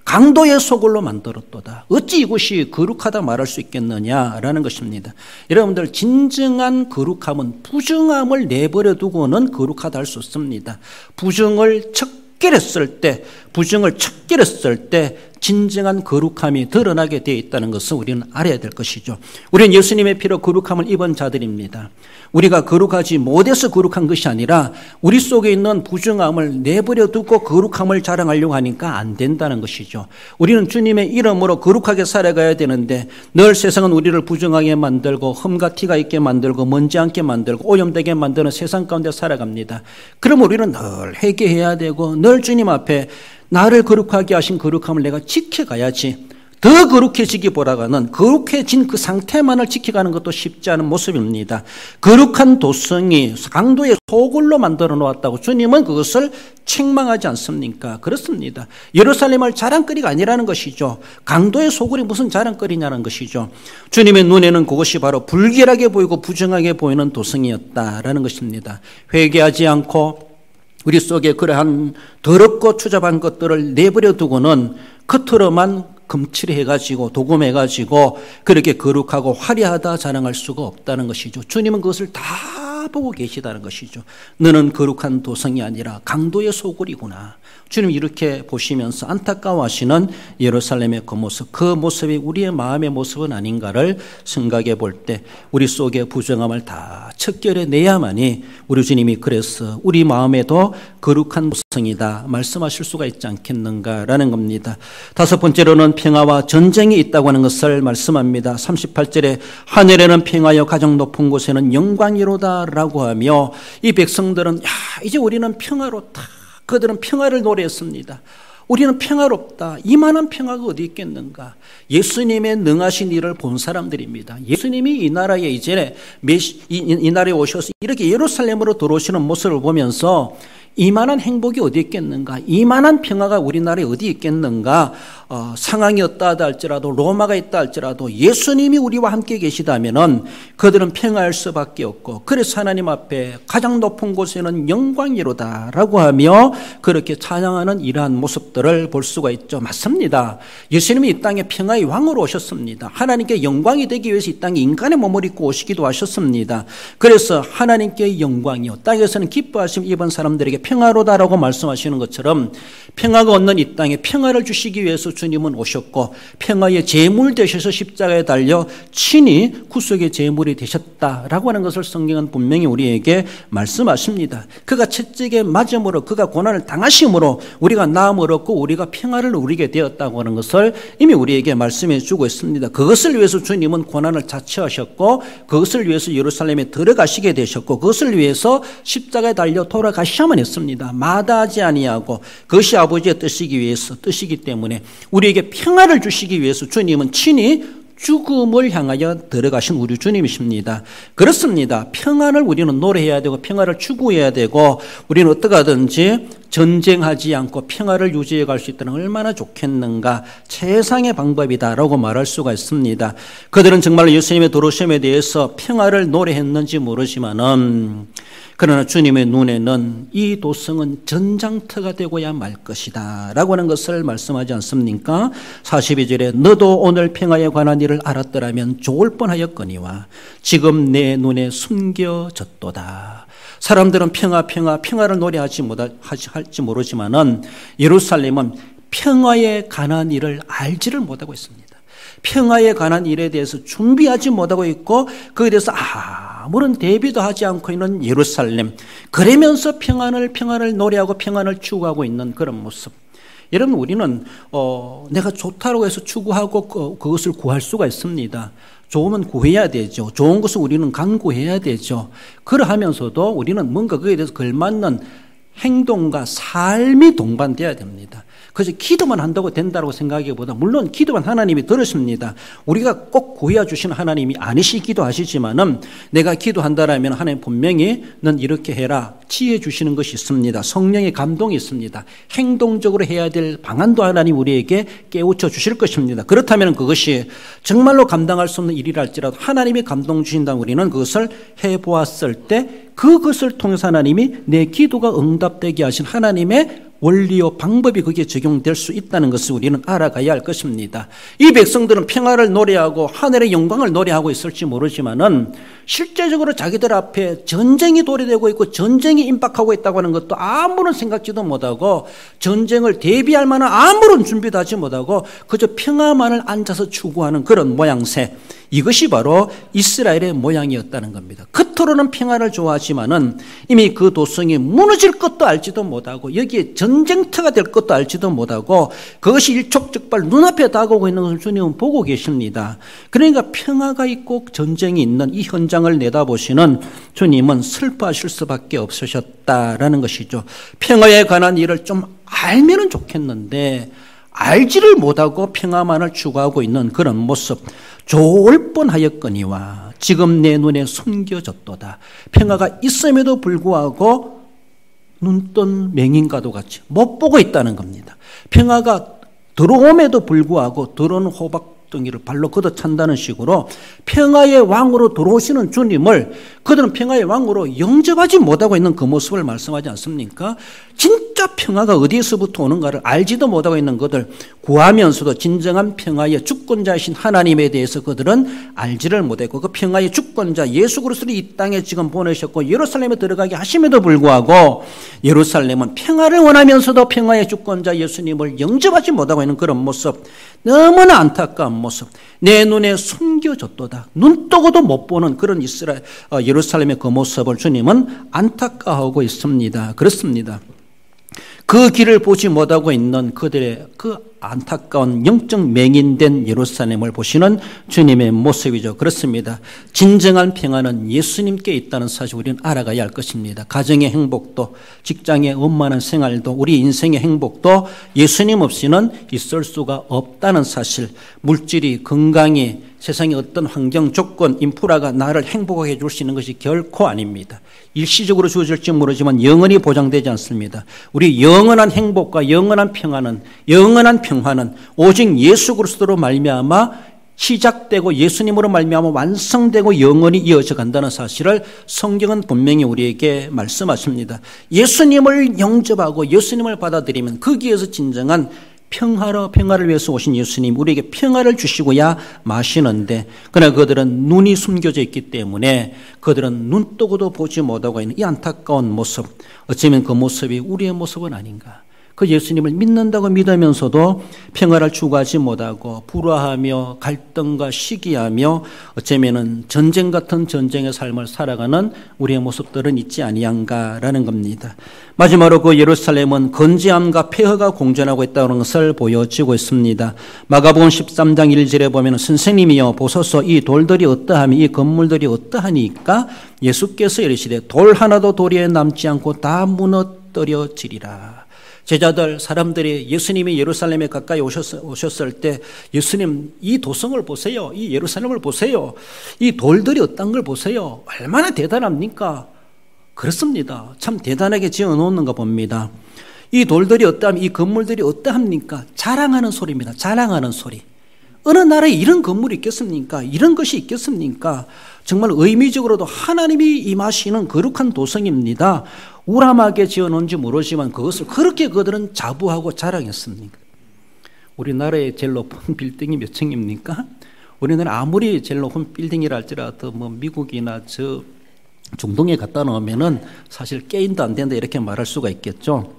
강도의 소굴로 만들었도다. 어찌 이곳이 거룩하다 말할 수 있겠느냐라는 것입니다. 여러분들, 진정한 거룩함은 부정함을 내버려 두고는 거룩하다 할 수 없습니다. 부정을 척결했을 때 진정한 거룩함이 드러나게 되어 있다는 것을 우리는 알아야 될 것이죠. 우리는 예수님의 피로 거룩함을 입은 자들입니다. 우리가 거룩하지 못해서 거룩한 것이 아니라 우리 속에 있는 부정함을 내버려 두고 거룩함을 자랑하려고 하니까 안 된다는 것이죠. 우리는 주님의 이름으로 거룩하게 살아가야 되는데 늘 세상은 우리를 부정하게 만들고 흠과 티가 있게 만들고 먼지 않게 만들고 오염되게 만드는 세상 가운데 살아갑니다. 그럼 우리는 늘 회개해야 되고 늘 주님 앞에 나를 거룩하게 하신 거룩함을 내가 지켜가야지, 더 거룩해지기보다는 거룩해진 그 상태만을 지켜가는 것도 쉽지 않은 모습입니다. 거룩한 도성이 강도의 소굴로 만들어 놓았다고 주님은 그것을 책망하지 않습니까? 그렇습니다. 예루살렘을 자랑거리가 아니라는 것이죠. 강도의 소굴이 무슨 자랑거리냐는 것이죠. 주님의 눈에는 그것이 바로 불결하게 보이고 부정하게 보이는 도성이었다라는 것입니다. 회개하지 않고 우리 속에 그러한 더럽고 추잡한 것들을 내버려 두고는 겉으로만 금칠해가지고 도금해가지고 그렇게 거룩하고 화려하다 자랑할 수가 없다는 것이죠. 주님은 그것을 다 보고 계시다는 것이죠. 너는 거룩한 도성이 아니라 강도의 소굴이구나. 주님 이렇게 보시면서 안타까워하시는 예루살렘의 그 모습이 우리의 마음의 모습은 아닌가를 생각해 볼 때 우리 속의 부정함을 다 척결해내야만이 우리 주님이 그래서 우리 마음에도 거룩한 도성이다 말씀하실 수가 있지 않겠는가라는 겁니다. 다섯 번째로는 평화와 전쟁이 있다고 하는 것을 말씀합니다. 38절에 하늘에는 평화여 가장 높은 곳에는 영광이로다 라고 하며 이 백성들은 이제 우리는 평화롭다. 그들은 평화를 노래했습니다. 우리는 평화롭다. 이만한 평화가 어디 있겠는가. 예수님의 능하신 일을 본 사람들입니다. 예수님이 이 나라에 이제 이 나라에 오셔서 이렇게 예루살렘으로 들어오시는 모습을 보면서 이만한 행복이 어디 있겠는가, 이만한 평화가 우리나라에 어디 있겠는가. 상황이 없다 할지라도 로마가 있다 할지라도 예수님이 우리와 함께 계시다면은 그들은 평화할 수밖에 없고, 그래서 하나님 앞에 가장 높은 곳에는 영광이로다라고 하며 그렇게 찬양하는 이러한 모습들을 볼 수가 있죠. 맞습니다. 예수님이 이 땅에 평화의 왕으로 오셨습니다. 하나님께 영광이 되기 위해서 이 땅에 인간의 몸을 입고 오시기도 하셨습니다. 그래서 하나님께 영광이요, 땅에서는 기뻐하심 입은 사람들에게 평화로다라고 말씀하시는 것처럼 평화가 없는 이 땅에 평화를 주시기 위해서 주님은 오셨고 평화의 제물 되셔서 십자가에 달려 친히 구속의 제물이 되셨다라고 하는 것을 성경은 분명히 우리에게 말씀하십니다. 그가 채찍에 맞음으로 그가 고난을 당하심으로 우리가 나음을 얻고 우리가 평화를 누리게 되었다고 하는 것을 이미 우리에게 말씀해 주고 있습니다. 그것을 위해서 주님은 고난을 자처하셨고 그것을 위해서 예루살렘에 들어가시게 되셨고 그것을 위해서 십자가에 달려 돌아가셔야만 했습니다. 마다하지 아니하고 그것이 아버지의 뜻이기 때문에 우리에게 평화를 주시기 위해서 주님은 친히 죽음을 향하여 들어가신 우리 주님이십니다. 그렇습니다. 평화를 우리는 노래해야 되고 평화를 추구해야 되고 우리는 어떻게 하든지 전쟁하지 않고 평화를 유지해 갈 수 있다는 얼마나 좋겠는가. 최상의 방법이다라고 말할 수가 있습니다. 그들은 정말 예수님의 도로심에 대해서 평화를 노래했는지 모르지만은 그러나 주님의 눈에는 이 도성은 전장터가 되고야 말 것이다 라고 하는 것을 말씀하지 않습니까? 42절에 너도 오늘 평화에 관한 일을 알았더라면 좋을 뻔하였거니와 지금 내 눈에 숨겨졌도다. 사람들은 평화를 노래할지 모르지만은 예루살렘은 평화에 관한 일을 알지를 못하고 있습니다. 평화에 관한 일에 대해서 준비하지 못하고 있고 그에 대해서 아무런 대비도 하지 않고 있는 예루살렘. 그러면서 평안을 노래하고 평안을 추구하고 있는 그런 모습. 여러분 우리는 내가 좋다고 해서 추구하고 그것을 구할 수가 있습니다. 좋으면 구해야 되죠. 좋은 것을 우리는 간구해야 되죠. 그러하면서도 우리는 뭔가 그에 대해서 걸맞는 행동과 삶이 동반돼야 됩니다. 그래서 기도만 한다고 된다고 생각하기보다 물론 기도만 하나님이 들으십니다. 우리가 꼭 구해야 주시는 하나님이 아니시기도 하시지만은 내가 기도한다라면 하나님 분명히 넌 이렇게 해라 지혜 주시는 것이 있습니다. 성령의 감동이 있습니다. 행동적으로 해야 될 방안도 하나님 우리에게 깨우쳐 주실 것입니다. 그렇다면 그것이 정말로 감당할 수 없는 일이랄지라도 하나님이 감동 주신다면 우리는 그것을 해보았을 때 그것을 통해서 하나님이 내 기도가 응답되게 하신 하나님의 원리요 방법이 거기에 적용될 수 있다는 것을 우리는 알아가야 할 것입니다. 이 백성들은 평화를 노래하고 하늘의 영광을 노래하고 있을지 모르지만은 실제적으로 자기들 앞에 전쟁이 도래되고 있고 전쟁이 임박하고 있다고 하는 것도 아무런 생각지도 못하고 전쟁을 대비할 만한 아무런 준비도 하지 못하고 그저 평화만을 앉아서 추구하는 그런 모양새, 이것이 바로 이스라엘의 모양이었다는 겁니다. 겉으로는 평화를 좋아하지만은 이미 그 도성이 무너질 것도 알지도 못하고 여기에 전쟁터가 될 것도 알지도 못하고 그것이 일촉즉발 눈앞에 다가오고 있는 것을 주님은 보고 계십니다. 그러니까 평화가 있고 전쟁이 있는 이 현장을 내다보시는 주님은 슬퍼하실 수밖에 없으셨다라는 것이죠. 평화에 관한 일을 좀 알면은 좋겠는데 알지를 못하고 평화만을 추구하고 있는 그런 모습, 좋을 뻔하였거니와 지금 내 눈에 숨겨졌도다. 평화가 있음에도 불구하고 눈뜬 맹인과도 같이 못 보고 있다는 겁니다. 평화가 들어옴에도 불구하고 들어오는 호박덩이를 발로 걷어찬다는 식으로 평화의 왕으로 들어오시는 주님을 그들은 평화의 왕으로 영접하지 못하고 있는 그 모습을 말씀하지 않습니까? 진짜 평화가 어디에서부터 오는가를 알지도 못하고 있는 것들, 구하면서도 진정한 평화의 주권자이신 하나님에 대해서 그들은 알지를 못했고 그 평화의 주권자 예수 그리스도를 이 땅에 지금 보내셨고 예루살렘에 들어가게 하심에도 불구하고 예루살렘은 평화를 원하면서도 평화의 주권자 예수님을 영접하지 못하고 있는 그런 모습, 너무나 안타까운 모습, 내 눈에 숨겨졌도다. 눈 뜨고도 못 보는 그런 예루살렘의 그 모습을 주님은 안타까워하고 있습니다. 그렇습니다. 그 길을 보지 못하고 있는 그들의 그 안타까운 영적 맹인된 예루살렘을 보시는 주님의 모습이죠. 그렇습니다. 진정한 평화는 예수님께 있다는 사실 우리는 알아가야 할 것입니다. 가정의 행복도, 직장의 원만한 생활도, 우리 인생의 행복도 예수님 없이는 있을 수가 없다는 사실, 물질이, 건강이, 세상의 어떤 환경, 조건, 인프라가 나를 행복하게 해줄 수 있는 것이 결코 아닙니다. 일시적으로 주어질지 모르지만 영원히 보장되지 않습니다. 우리 영원한 행복과 영원한 평화는 오직 예수 그리스도로 말미암아 시작되고 예수님으로 말미암아 완성되고 영원히 이어져 간다는 사실을 성경은 분명히 우리에게 말씀하십니다. 예수님을 영접하고 예수님을 받아들이면 거기에서 진정한 평화를 위해서 오신 예수님 우리에게 평화를 주시고야 마시는데, 그러나 그들은 눈이 숨겨져 있기 때문에 그들은 눈 뜨고도 보지 못하고 있는 이 안타까운 모습, 어쩌면 그 모습이 우리의 모습은 아닌가. 그 예수님을 믿는다고 믿으면서도 평화를 추구하지 못하고 불화하며 갈등과 시기하며 어쩌면은 전쟁 같은 전쟁의 삶을 살아가는 우리의 모습들은 있지 아니한가라는 겁니다. 마지막으로 그 예루살렘은 건재함과 폐허가 공존하고 있다는 것을 보여지고 있습니다. 마가복음 13장 1절에 보면 선생님이여 보소서 이 돌들이 어떠하며 이 건물들이 어떠하니까 예수께서 이르시되 돌 하나도 도리에 남지 않고 다 무너뜨려지리라. 제자들, 사람들이 예수님이 예루살렘에 가까이 오셨을 때 예수님 이 도성을 보세요. 이 예루살렘을 보세요. 이 돌들이 어떤 걸 보세요. 얼마나 대단합니까? 그렇습니다. 참 대단하게 지어놓는가 봅니다. 이 돌들이 어떠하면 이 건물들이 어떠합니까? 자랑하는 소리입니다. 자랑하는 소리. 어느 나라에 이런 건물이 있겠습니까? 이런 것이 있겠습니까? 정말 의미적으로도 하나님이 임하시는 거룩한 도성입니다. 우람하게 지어놓은지 모르지만 그것을 그렇게 그들은 자부하고 자랑했습니까? 우리나라의 제일 높은 빌딩이 몇 층입니까? 우리나라 아무리 제일 높은 빌딩이라 할지라도 뭐 미국이나 저 중동에 갖다 놓으면은 사실 게임도 안 된다 이렇게 말할 수가 있겠죠.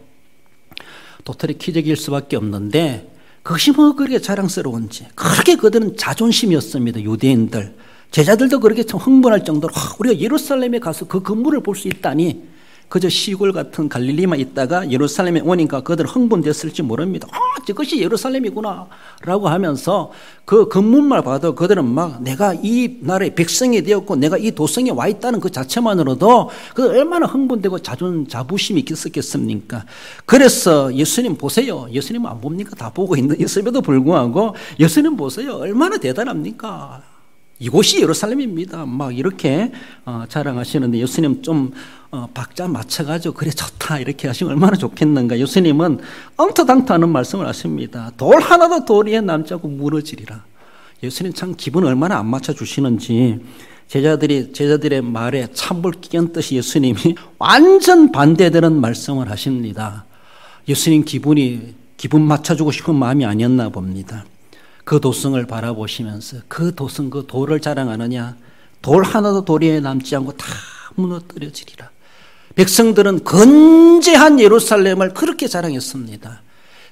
도토리 키재기일 수밖에 없는데 그것이 뭐 그렇게 자랑스러운지, 그렇게 그들은 자존심이었습니다. 유대인들, 제자들도 그렇게 참 흥분할 정도로 우리가 예루살렘에 가서 그 건물을 볼 수 있다니, 그저 시골 같은 갈릴리만 있다가 예루살렘에 오니까 그들 흥분됐을지 모릅니다. 저것이 예루살렘이구나 라고 하면서 그 건물만 봐도 그들은 막 내가 이 나라의 백성이 되었고 내가 이 도성에 와 있다는 그 자체만으로도 그 얼마나 흥분되고 자부심이 있었겠습니까? 그래서 예수님 보세요. 예수님 안 봅니까? 다 보고 있음에도 불구하고 예수님 보세요. 얼마나 대단합니까? 이곳이 예루살렘입니다. 막 이렇게 자랑하시는데 예수님 좀 박자 맞춰가지고 그래 좋다 이렇게 하시면 얼마나 좋겠는가. 예수님은 엉터당터하는 말씀을 하십니다. 돌 하나도 도리에 남지 않고 무너지리라. 예수님 참 기분 얼마나 안 맞춰주시는지 제자들의 말에 찬불 끼얹듯이 예수님이 완전 반대되는 말씀을 하십니다. 예수님 기분 맞춰주고 싶은 마음이 아니었나 봅니다. 그 도성을 바라보시면서 그 도성, 그 돌을 자랑하느냐? 돌 하나도 도리에 남지 않고 다 무너뜨려지리라. 백성들은 건재한 예루살렘을 그렇게 자랑했습니다.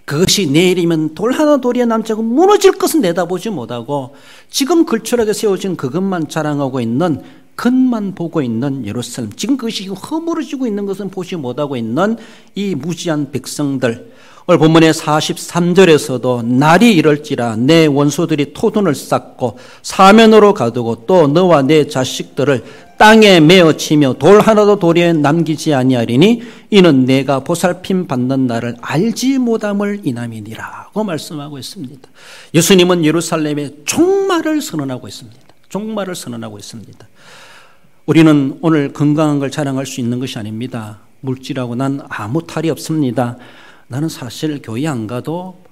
그것이 내일이면 돌 하나 도리에 남지 않고 무너질 것은 내다보지 못하고 지금 걸출하게 세워진 그것만 자랑하고 있는, 것만 보고 있는 예루살렘, 지금 그것이 허물어지고 있는 것은 보지 못하고 있는 이 무지한 백성들, 오늘 본문의 43절에서도 날이 이럴지라 내 원수들이 토둔을 쌓고 사면으로 가두고 또 너와 내 자식들을 땅에 메어치며 돌 하나도 도리에 남기지 아니하리니 이는 내가 보살핌 받는 날을 알지 못함을 인함이니라고 말씀하고 있습니다. 예수님은 예루살렘의 종말을 선언하고 있습니다. 종말을 선언하고 있습니다. 우리는 오늘 건강한 걸 자랑할 수 있는 것이 아닙니다. 물질하고 난 아무 탈이 없습니다. 나는 사실 교회 안 가도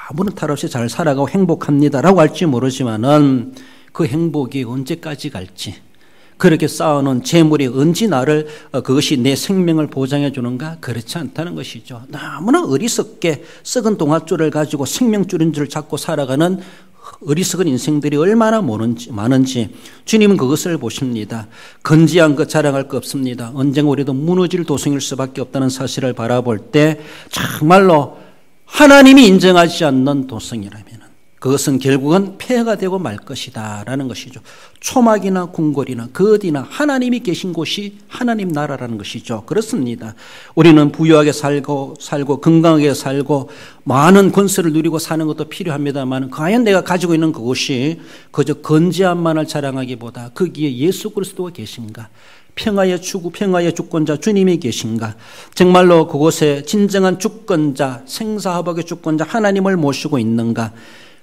아무런 탈 없이 잘 살아가고 행복합니다라고 할지 모르지만은 그 행복이 언제까지 갈지, 그렇게 쌓아놓은 재물이 언제 나를 그것이 내 생명을 보장해 주는가? 그렇지 않다는 것이죠. 너무나 어리석게 썩은 동아줄을 가지고 생명줄인 줄 잡고 살아가는 어리석은 인생들이 얼마나 많은지 주님은 그것을 보십니다. 건지한 것 자랑할 거 없습니다. 언젠가 우리도 무너질 도성일 수밖에 없다는 사실을 바라볼 때 정말로 하나님이 인정하지 않는 도성이라면 그것은 결국은 폐허가 되고 말 것이다 라는 것이죠. 초막이나 궁궐이나 그 어디나 하나님이 계신 곳이 하나님 나라라는 것이죠. 그렇습니다. 우리는 부유하게 살고 건강하게 살고 많은 권세를 누리고 사는 것도 필요합니다만 과연 내가 가지고 있는 그곳이 그저 건재함만을 자랑하기보다 거기에 예수 그리스도가 계신가? 평화의 추구, 평화의 주권자 주님이 계신가? 정말로 그곳에 진정한 주권자, 생사화복의 주권자 하나님을 모시고 있는가?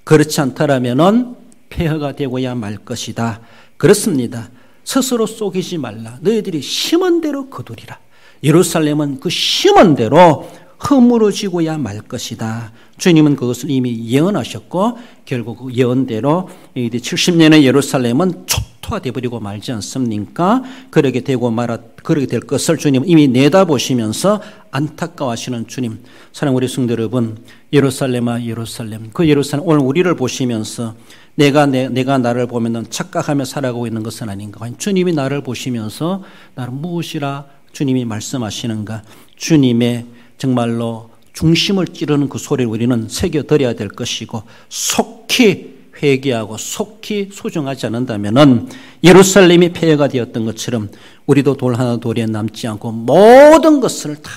그렇지 않다라면은 폐허가 되고야 말 것이다. 그렇습니다. 스스로 속이지 말라. 너희들이 심은 대로 거두리라. 예루살렘은 그 심은 대로 허물어지고야 말 것이다. 주님은 그것을 이미 예언하셨고 결국 그 예언대로 70년의 예루살렘은 초토화되어 버리고 말지 않습니까? 그렇게 될 것을 주님은 이미 내다보시면서 안타까워하시는 주님. 사랑하는 우리 성도 여러분, 예루살렘아 예루살렘, 그 예루살렘 오늘 우리를 보시면서 내가 나를 보면은 착각하며 살아가고 있는 것은 아닌가? 주님이 나를 보시면서 나를 무엇이라 주님이 말씀하시는가? 주님의 정말로 중심을 찌르는 그 소리를 우리는 새겨드려야 될 것이고 속히 회개하고 속히 소중하지 않는다면은 예루살렘이 폐허가 되었던 것처럼 우리도 돌 하나 도리에 남지 않고 모든 것을 다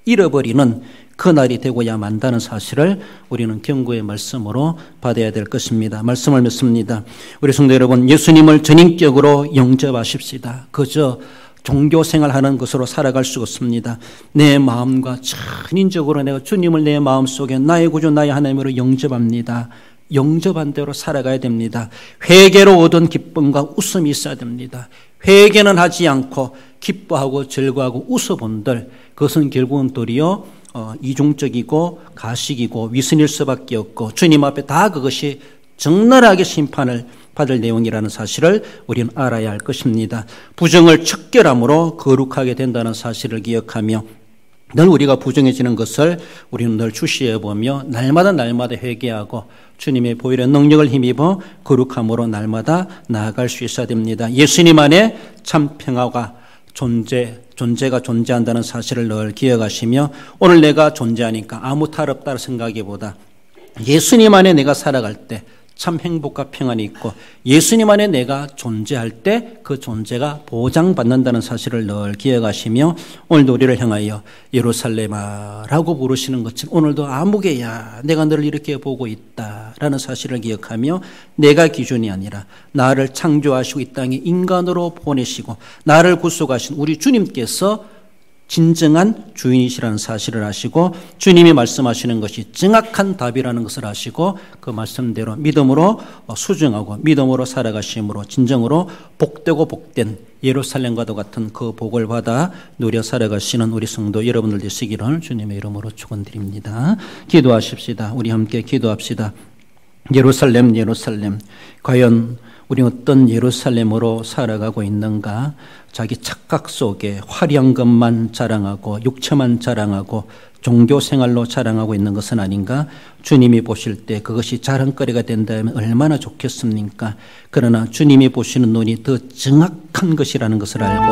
잃어버리는 그날이 되고야 만다는 사실을 우리는 경고의 말씀으로 받아야 될 것입니다. 말씀을 맺습니다. 우리 성도 여러분, 예수님을 전인격으로 영접하십시다. 그저 종교생활하는 것으로 살아갈 수 없습니다. 내 마음과 전인적으로 내가 주님을 내 마음속에 나의 구주 나의 하나님으로 영접합니다. 영접한 대로 살아가야 됩니다. 회개로 얻은 기쁨과 웃음이 있어야 됩니다. 회개는 하지 않고 기뻐하고 즐거워하고 웃어본들 그것은 결국은 도리어 이중적이고 가식이고 위선일 수밖에 없고 주님 앞에 다 그것이 적나라하게 심판을 받을 내용이라는 사실을 우리는 알아야 할 것입니다. 부정을 척결함으로 거룩하게 된다는 사실을 기억하며 늘 우리가 부정해지는 것을 우리는 늘 주시해 보며 날마다 회개하고 주님의 보혈의 능력을 힘입어 거룩함으로 날마다 나아갈 수 있어야 됩니다. 예수님 안에 참 평화가 존재가 존재한다는 사실을 늘 기억하시며 오늘 내가 존재하니까 아무 탈 없다는 생각이보다 예수님 안에 내가 살아갈 때 참 행복과 평안이 있고 예수님 안에 내가 존재할 때 그 존재가 보장받는다는 사실을 늘 기억하시며 오늘도 우리를 향하여 예루살렘아라고 부르시는 것처럼 오늘도 아무개야 내가 너를 이렇게 보고 있다라는 사실을 기억하며 내가 기준이 아니라 나를 창조하시고 이 땅에 인간으로 보내시고 나를 구속하신 우리 주님께서 진정한 주인이시라는 사실을 아시고 주님이 말씀하시는 것이 정확한 답이라는 것을 아시고 그 말씀대로 믿음으로 수정하고 믿음으로 살아가심으로 진정으로 복되고 복된 예루살렘과도 같은 그 복을 받아 누려 살아가시는 우리 성도 여러분들 되시기를 주님의 이름으로 축원드립니다. 기도하십시다. 우리 함께 기도합시다. 예루살렘 과연 우리 어떤 예루살렘으로 살아가고 있는가? 자기 착각 속에 화려한 것만 자랑하고 육체만 자랑하고 종교 생활로 자랑하고 있는 것은 아닌가? 주님이 보실 때 그것이 자랑거리가 된다면 얼마나 좋겠습니까? 그러나 주님이 보시는 눈이 더 정확한 것이라는 것을 알고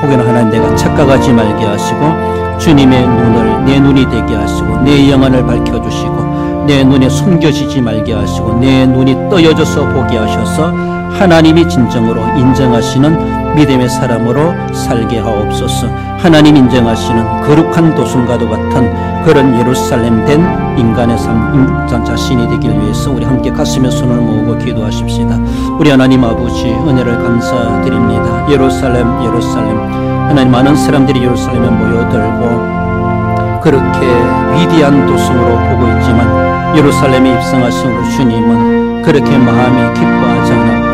혹여나 하나님 내가 착각하지 말게 하시고 주님의 눈을 내 눈이 되게 하시고 내 영안을 밝혀주시고 내 눈에 숨겨지지 말게 하시고 내 눈이 떠여져서 보게 하셔서 하나님이 진정으로 인정하시는 믿음의 사람으로 살게 하옵소서. 하나님 인정하시는 거룩한 도순과도 같은 그런 예루살렘 된 인간의 삶 자신이 되길 위해서 우리 함께 가슴에 손을 모으고 기도하십시다. 우리 하나님 아버지 은혜를 감사드립니다. 예루살렘 하나님 많은 사람들이 예루살렘에 모여들고 그렇게 위대한 도성으로 보고 있지만 예루살렘에 입성하신 우리 주님은 그렇게 마음이 기뻐하지 않았고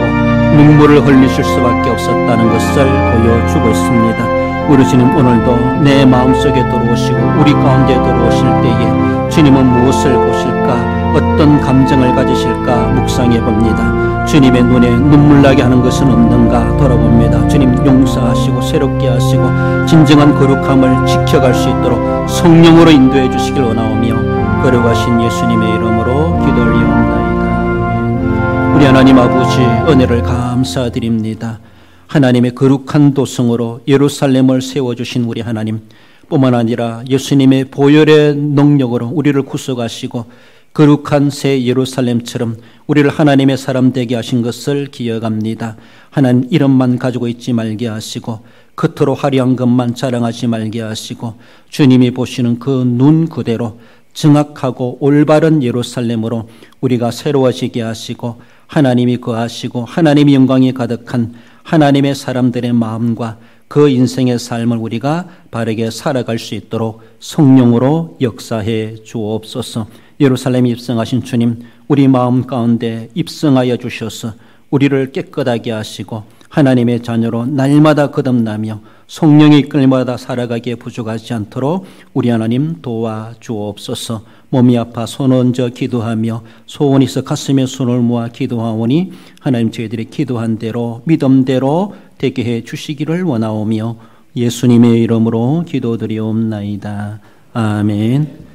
눈물을 흘리실 수밖에 없었다는 것을 보여주고 있습니다. 우리 주님 오늘도 내 마음속에 들어오시고 우리 가운데 들어오실 때에 주님은 무엇을 보실까? 어떤 감정을 가지실까? 묵상해 봅니다. 주님의 눈에 눈물 나게 하는 것은 없는가 돌아봅니다. 주님 용서하시고 새롭게 하시고 진정한 거룩함을 지켜갈 수 있도록 성령으로 인도해 주시길 원하오며 거룩하신 예수님의 이름으로 기도 올리옵나이다. 우리 하나님 아버지 은혜를 감사드립니다. 하나님의 거룩한 도성으로 예루살렘을 세워주신 우리 하나님 뿐만 아니라 예수님의 보혈의 능력으로 우리를 구속하시고 거룩한 새 예루살렘처럼 우리를 하나님의 사람 되게 하신 것을 기억합니다. 하나님 이름만 가지고 있지 말게 하시고 겉으로 화려한 것만 자랑하지 말게 하시고 주님이 보시는 그 눈 그대로 정확하고 올바른 예루살렘으로 우리가 새로워지게 하시고 하나님이 거하시고 하나님의 영광이 가득한 하나님의 사람들의 마음과 그 인생의 삶을 우리가 바르게 살아갈 수 있도록 성령으로 역사해 주옵소서. 예루살렘에 입성하신 주님 우리 마음 가운데 입성하여 주셔서 우리를 깨끗하게 하시고 하나님의 자녀로 날마다 거듭나며 성령의 이끌마다 살아가기에 부족하지 않도록 우리 하나님 도와주옵소서. 몸이 아파 손 얹어 기도하며 소원이 있어 가슴에 손을 모아 기도하오니 하나님 저희들이 기도한 대로 믿음대로 되게 해 주시기를 원하오며 예수님의 이름으로 기도드리옵나이다. 아멘.